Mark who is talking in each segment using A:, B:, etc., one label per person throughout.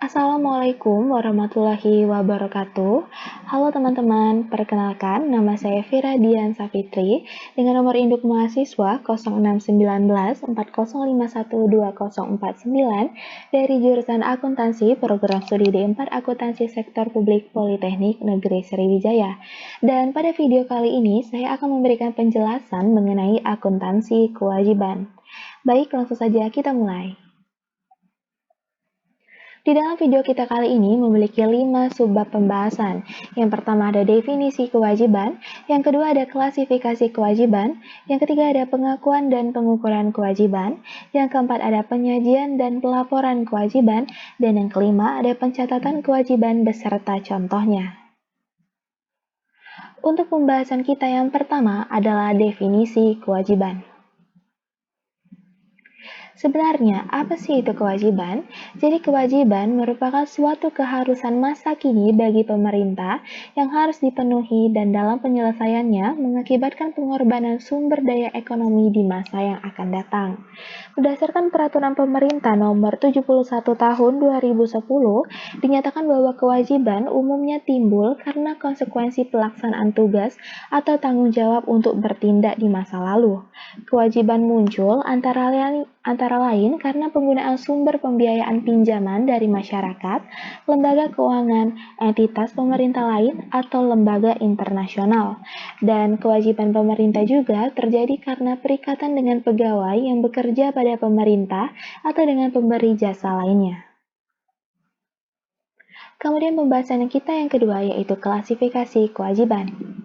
A: Assalamualaikum warahmatullahi wabarakatuh. Halo teman-teman, perkenalkan nama saya Vira Dian Safitri dengan nomor induk mahasiswa 061940512049 dari jurusan Akuntansi Program Studi D4 Akuntansi Sektor Publik Politeknik Negeri Sriwijaya. Dan pada video kali ini saya akan memberikan penjelasan mengenai akuntansi kewajiban. Baik, langsung saja kita mulai. Di dalam video kita kali ini memiliki 5 subbab pembahasan. Yang pertama ada definisi kewajiban, yang kedua ada klasifikasi kewajiban, yang ketiga ada pengakuan dan pengukuran kewajiban, yang keempat ada penyajian dan pelaporan kewajiban, dan yang kelima ada pencatatan kewajiban beserta contohnya. Untuk pembahasan kita yang pertama adalah definisi kewajiban. Sebenarnya, apa sih itu kewajiban? Jadi kewajiban merupakan suatu keharusan masa kini bagi pemerintah yang harus dipenuhi dan dalam penyelesaiannya mengakibatkan pengorbanan sumber daya ekonomi di masa yang akan datang. Berdasarkan peraturan pemerintah nomor 71 tahun 2010, dinyatakan bahwa kewajiban umumnya timbul karena konsekuensi pelaksanaan tugas atau tanggung jawab untuk bertindak di masa lalu. Kewajiban muncul antara lain karena penggunaan sumber pembiayaan pinjaman dari masyarakat, lembaga keuangan, entitas pemerintah lain, atau lembaga internasional. Dan kewajiban pemerintah juga terjadi karena perikatan dengan pegawai yang bekerja pada pemerintah atau dengan pemberi jasa lainnya. Kemudian pembahasan kita yang kedua yaitu klasifikasi kewajiban.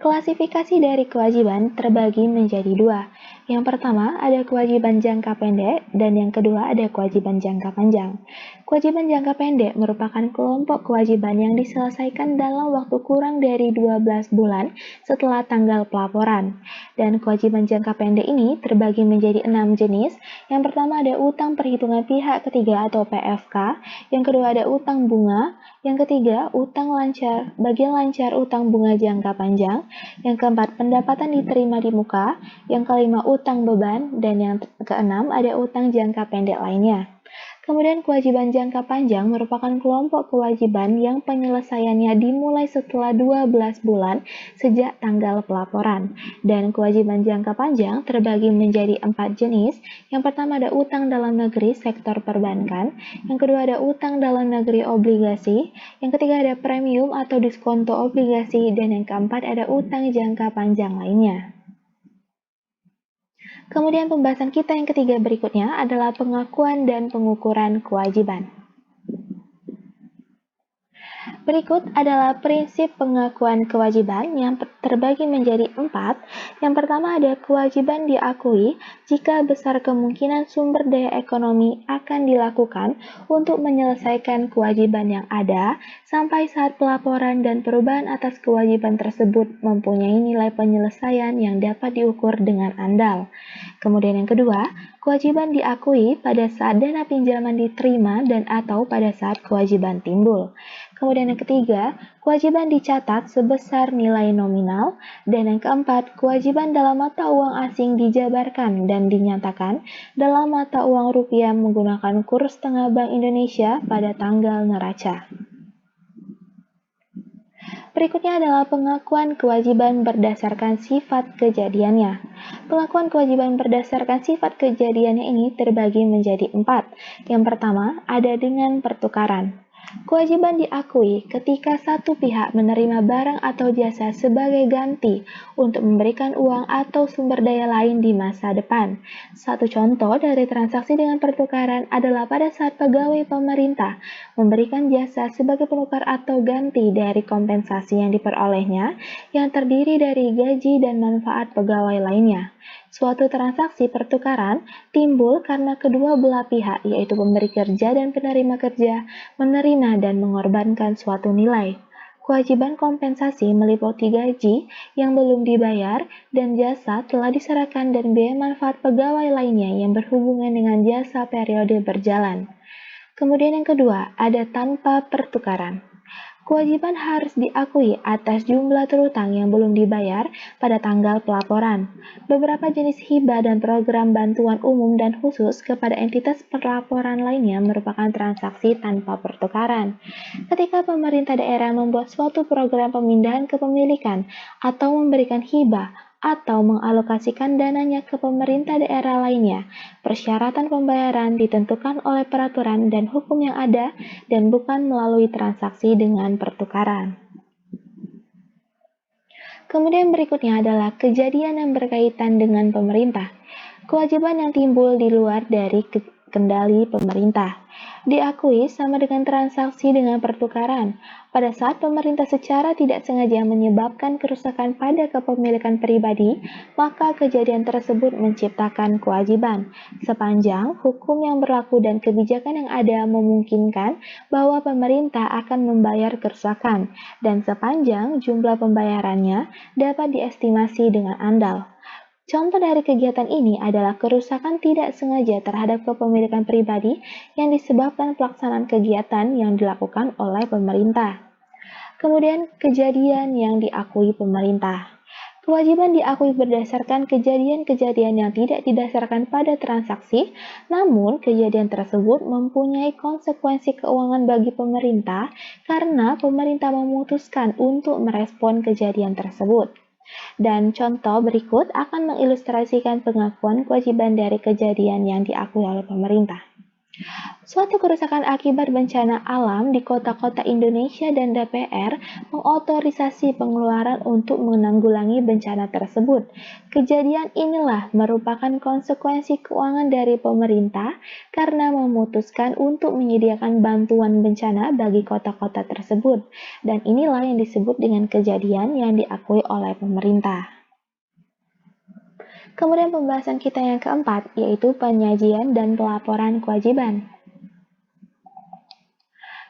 A: Klasifikasi dari kewajiban terbagi menjadi dua. Yang pertama ada kewajiban jangka pendek dan yang kedua ada kewajiban jangka panjang. Kewajiban jangka pendek merupakan kelompok kewajiban yang diselesaikan dalam waktu kurang dari 12 bulan setelah tanggal pelaporan. Dan kewajiban jangka pendek ini terbagi menjadi 6 jenis. Yang pertama ada utang perhitungan pihak ketiga atau PFK, yang kedua ada utang bunga, yang ketiga utang lancar, bagian lancar utang bunga jangka panjang, yang keempat, pendapatan diterima di muka. Yang kelima, utang beban. Dan yang keenam, ada utang jangka pendek lainnya. Kemudian kewajiban jangka panjang merupakan kelompok kewajiban yang penyelesaiannya dimulai setelah 12 bulan sejak tanggal pelaporan. Dan kewajiban jangka panjang terbagi menjadi 4 jenis. Yang pertama ada utang dalam negeri sektor perbankan, yang kedua ada utang dalam negeri obligasi, yang ketiga ada premium atau diskonto obligasi, dan yang keempat ada utang jangka panjang lainnya. Kemudian pembahasan kita yang ketiga berikutnya adalah pengakuan dan pengukuran kewajiban. Berikut adalah prinsip pengakuan kewajiban yang terbagi menjadi 4. Yang pertama ada kewajiban diakui jika besar kemungkinan sumber daya ekonomi akan dilakukan untuk menyelesaikan kewajiban yang ada sampai saat pelaporan dan perubahan atas kewajiban tersebut mempunyai nilai penyelesaian yang dapat diukur dengan andal. Kemudian yang kedua, kewajiban diakui pada saat dana pinjaman diterima dan atau pada saat kewajiban timbul. Kemudian yang ketiga, kewajiban dicatat sebesar nilai nominal. Dan yang keempat, kewajiban dalam mata uang asing dijabarkan dan dinyatakan dalam mata uang rupiah menggunakan kurs tengah Bank Indonesia pada tanggal neraca. Berikutnya adalah pengakuan kewajiban berdasarkan sifat kejadiannya. Pengakuan kewajiban berdasarkan sifat kejadiannya ini terbagi menjadi 4. Yang pertama, ada dengan pertukaran. Kewajiban diakui ketika satu pihak menerima barang atau jasa sebagai ganti untuk memberikan uang atau sumber daya lain di masa depan. Satu contoh dari transaksi dengan pertukaran adalah pada saat pegawai pemerintah memberikan jasa sebagai penukar atau ganti dari kompensasi yang diperolehnya yang terdiri dari gaji dan manfaat pegawai lainnya. Suatu transaksi pertukaran timbul karena kedua belah pihak, yaitu pemberi kerja dan penerima kerja, menerima dan mengorbankan suatu nilai. Kewajiban kompensasi meliputi gaji yang belum dibayar dan jasa telah diserahkan dan biaya manfaat pegawai lainnya yang berhubungan dengan jasa periode berjalan. Kemudian yang kedua, ada tanpa pertukaran. Kewajiban harus diakui atas jumlah terutang yang belum dibayar pada tanggal pelaporan. Beberapa jenis hibah dan program bantuan umum dan khusus kepada entitas pelaporan lainnya merupakan transaksi tanpa pertukaran. Ketika pemerintah daerah membuat suatu program pemindahan kepemilikan atau memberikan hibah atau mengalokasikan dananya ke pemerintah daerah lainnya, persyaratan pembayaran ditentukan oleh peraturan dan hukum yang ada dan bukan melalui transaksi dengan pertukaran. Kemudian berikutnya adalah kejadian yang berkaitan dengan pemerintah. Kewajiban yang timbul di luar dari kendali pemerintah. Diakui sama dengan transaksi dengan pertukaran. Pada saat pemerintah secara tidak sengaja menyebabkan kerusakan pada kepemilikan pribadi, maka kejadian tersebut menciptakan kewajiban. Sepanjang hukum yang berlaku dan kebijakan yang ada memungkinkan bahwa pemerintah akan membayar kerusakan, dan sepanjang jumlah pembayarannya dapat diestimasi dengan andal. Contoh dari kegiatan ini adalah kerusakan tidak sengaja terhadap kepemilikan pribadi yang disebabkan pelaksanaan kegiatan yang dilakukan oleh pemerintah. Kemudian, kejadian yang diakui pemerintah. Kewajiban diakui berdasarkan kejadian-kejadian yang tidak didasarkan pada transaksi, namun kejadian tersebut mempunyai konsekuensi keuangan bagi pemerintah karena pemerintah memutuskan untuk merespon kejadian tersebut. Dan contoh berikut akan mengilustrasikan pengakuan kewajiban dari kejadian yang diakui oleh pemerintah. Suatu kerusakan akibat bencana alam di kota-kota Indonesia dan DPR mengotorisasi pengeluaran untuk menanggulangi bencana tersebut. Kejadian inilah merupakan konsekuensi keuangan dari pemerintah karena memutuskan untuk menyediakan bantuan bencana bagi kota-kota tersebut. Dan inilah yang disebut dengan kejadian yang diakui oleh pemerintah. Kemudian pembahasan kita yang keempat, yaitu penyajian dan pelaporan kewajiban.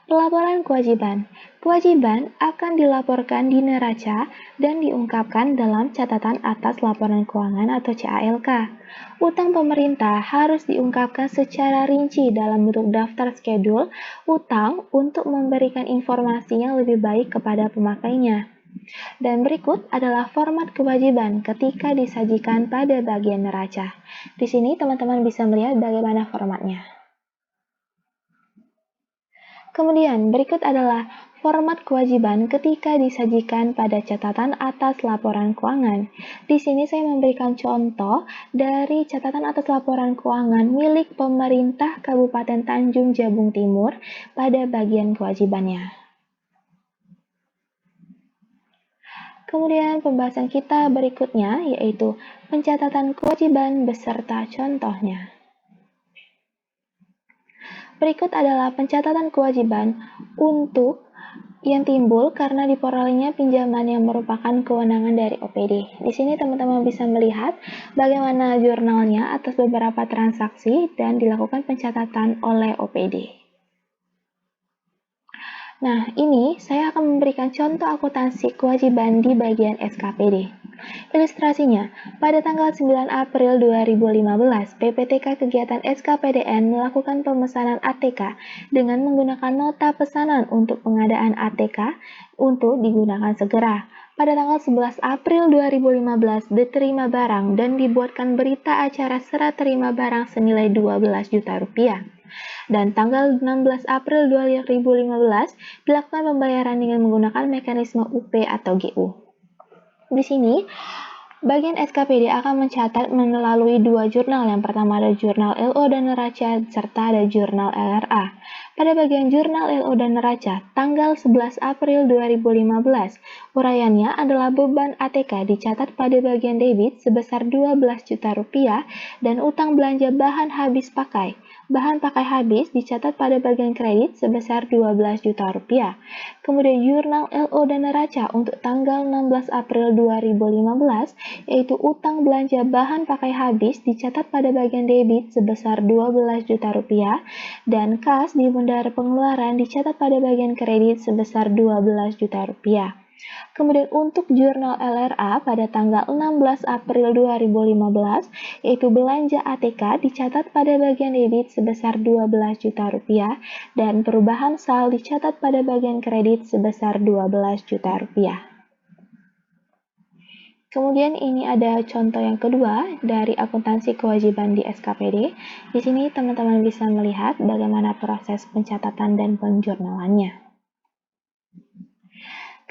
A: Pelaporan kewajiban. Kewajiban akan dilaporkan di neraca dan diungkapkan dalam catatan atas laporan keuangan atau CALK. Utang pemerintah harus diungkapkan secara rinci dalam bentuk daftar skedul utang untuk memberikan informasi yang lebih baik kepada pemakainya. Dan berikut adalah format kewajiban ketika disajikan pada bagian neraca. Di sini teman-teman bisa melihat bagaimana formatnya. Kemudian berikut adalah format kewajiban ketika disajikan pada catatan atas laporan keuangan. Di sini saya memberikan contoh dari catatan atas laporan keuangan milik pemerintah Kabupaten Tanjung Jabung Timur pada bagian kewajibannya. Kemudian pembahasan kita berikutnya yaitu pencatatan kewajiban beserta contohnya. Berikut adalah pencatatan kewajiban untuk yang timbul karena diperolehnya pinjaman yang merupakan kewenangan dari OPD. Di sini teman-teman bisa melihat bagaimana jurnalnya atas beberapa transaksi dan dilakukan pencatatan oleh OPD. Nah, ini saya akan memberikan contoh akuntansi kewajiban di bagian SKPD. Ilustrasinya, pada tanggal 9 April 2015, PPTK Kegiatan SKPDN melakukan pemesanan ATK dengan menggunakan nota pesanan untuk pengadaan ATK untuk digunakan segera. Pada tanggal 11 April 2015, diterima barang dan dibuatkan berita acara serah terima barang senilai 12 juta rupiah. Dan tanggal 16 April 2015, dilakukan pembayaran dengan menggunakan mekanisme UP atau GU. Di sini, bagian SKPD akan mencatat melalui dua jurnal. Yang pertama ada jurnal LO dan neraca, serta ada jurnal LRA. Pada bagian jurnal LO dan neraca, tanggal 11 April 2015, uraiannya adalah beban ATK dicatat pada bagian debit sebesar 12 juta rupiah dan utang belanja bahan habis pakai. Bahan pakai habis dicatat pada bagian kredit sebesar 12 juta rupiah. Kemudian jurnal LO dan neraca untuk tanggal 16 April 2015, yaitu utang belanja bahan pakai habis dicatat pada bagian debit sebesar 12 juta rupiah dan kas di bendara pengeluaran dicatat pada bagian kredit sebesar 12 juta rupiah. Kemudian untuk jurnal LRA pada tanggal 16 April 2015, yaitu belanja ATK dicatat pada bagian debit sebesar 12 juta rupiah dan perubahan sal dicatat pada bagian kredit sebesar 12 juta rupiah. Kemudian ini ada contoh yang kedua dari akuntansi kewajiban di SKPD. Di sini teman-teman bisa melihat bagaimana proses pencatatan dan penjurnalannya.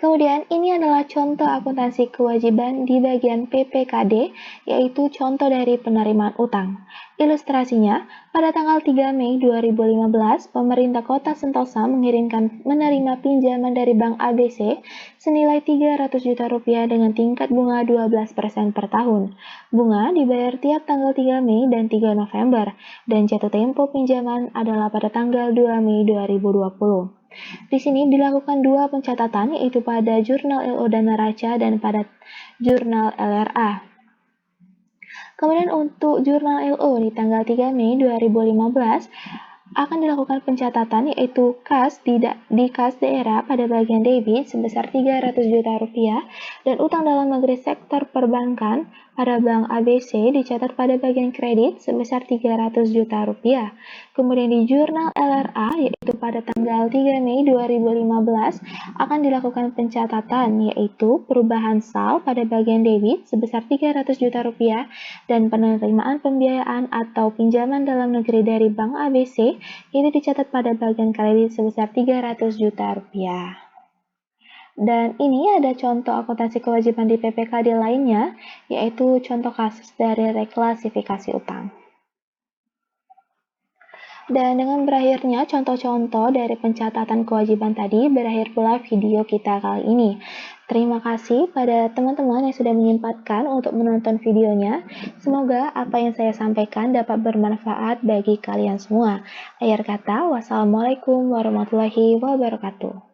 A: Kemudian ini adalah contoh akuntansi kewajiban di bagian PPKD, yaitu contoh dari penerimaan utang. Ilustrasinya, pada tanggal 3 Mei 2015, pemerintah Kota Sentosa menerima pinjaman dari Bank ABC senilai 300 juta rupiah dengan tingkat bunga 12% per tahun. Bunga dibayar tiap tanggal 3 Mei dan 3 November, dan jatuh tempo pinjaman adalah pada tanggal 2 Mei 2020. Di sini dilakukan dua pencatatan, yaitu pada jurnal LO dan neraca dan pada jurnal LRA. Kemudian untuk jurnal LO di tanggal 3 Mei 2015 akan dilakukan pencatatan, yaitu kas di kas daerah pada bagian debit sebesar 300 juta rupiah dan utang dalam negeri sektor perbankan pada Bank ABC dicatat pada bagian kredit sebesar 300 juta rupiah. Kemudian di jurnal LRA, yaitu pada tanggal 3 Mei 2015 akan dilakukan pencatatan, yaitu perubahan sal pada bagian debit sebesar 300 juta rupiah dan penerimaan pembiayaan atau pinjaman dalam negeri dari Bank ABC itu dicatat pada bagian kredit sebesar 300 juta rupiah. Dan ini ada contoh akuntansi kewajiban di PPKD lainnya, yaitu contoh kasus dari reklasifikasi utang. Dan dengan berakhirnya contoh-contoh dari pencatatan kewajiban tadi, berakhir pula video kita kali ini. Terima kasih pada teman-teman yang sudah menyempatkan untuk menonton videonya. Semoga apa yang saya sampaikan dapat bermanfaat bagi kalian semua. Akhir kata, wassalamualaikum warahmatullahi wabarakatuh.